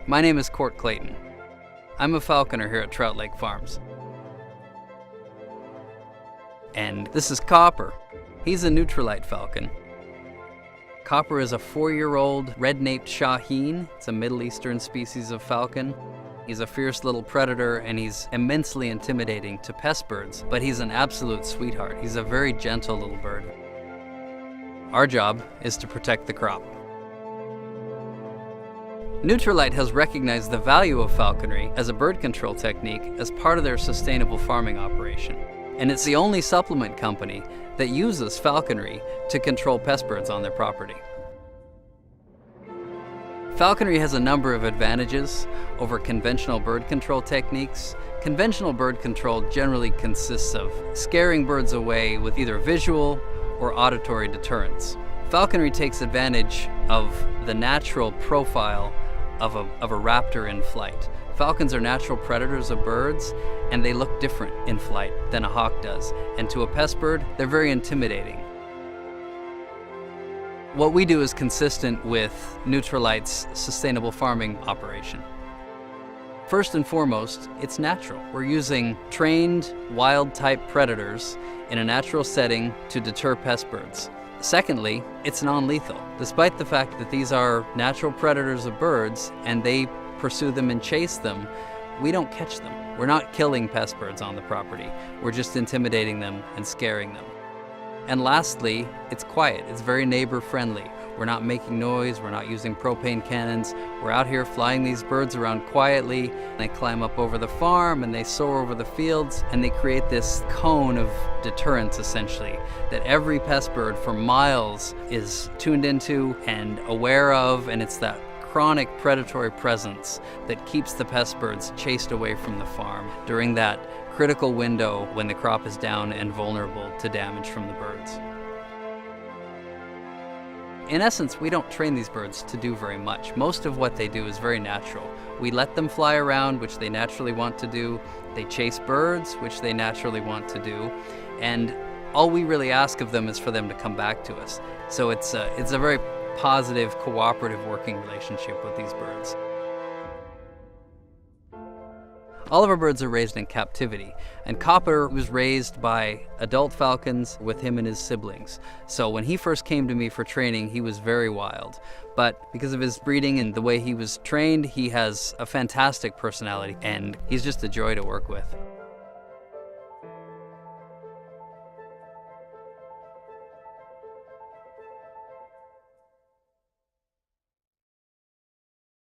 My name is Court Clayton. I'm a falconer here at Trout Lake Farms. And this is Copper. He's a Nutrilite falcon. Copper is a 4-year-old red-naped Shaheen. It's a Middle Eastern species of falcon. He's a fierce little predator and he's immensely intimidating to pest birds, but he's an absolute sweetheart. He's a very gentle little bird. Our job is to protect the crop. Nutrilite has recognized the value of falconry as a bird control technique as part of their sustainable farming operation. And it's the only supplement company that uses falconry to control pest birds on their property. Falconry has a number of advantages over conventional bird control techniques. Conventional bird control generally consists of scaring birds away with either visual or auditory deterrence. Falconry takes advantage of the natural profile of a raptor in flight. Falcons are natural predators of birds, and they look different in flight than a hawk does. And to a pest bird, they're very intimidating. What we do is consistent with Nutrilite's sustainable farming operation. First and foremost, it's natural. We're using trained wild-type predators in a natural setting to deter pest birds. Secondly, it's non-lethal. Despite the fact that these are natural predators of birds and they pursue them and chase them, we don't catch them. We're not killing pest birds on the property. We're just intimidating them and scaring them. And lastly, it's quiet. It's very neighbor-friendly. We're not making noise. We're not using propane cannons. We're out here flying these birds around quietly. They climb up over the farm and they soar over the fields and they create this cone of deterrence, essentially, that every pest bird for miles is tuned into and aware of, and it's that chronic predatory presence that keeps the pest birds chased away from the farm during that critical window when the crop is down and vulnerable to damage from the birds. In essence, we don't train these birds to do very much. Most of what they do is very natural. We let them fly around, which they naturally want to do. They chase birds, which they naturally want to do. And all we really ask of them is for them to come back to us. So it's a very positive, cooperative working relationship with these birds. All of our birds are raised in captivity, and Copper was raised by adult falcons with him and his siblings. So when he first came to me for training, he was very wild. But because of his breeding and the way he was trained, he has a fantastic personality, and he's just a joy to work with.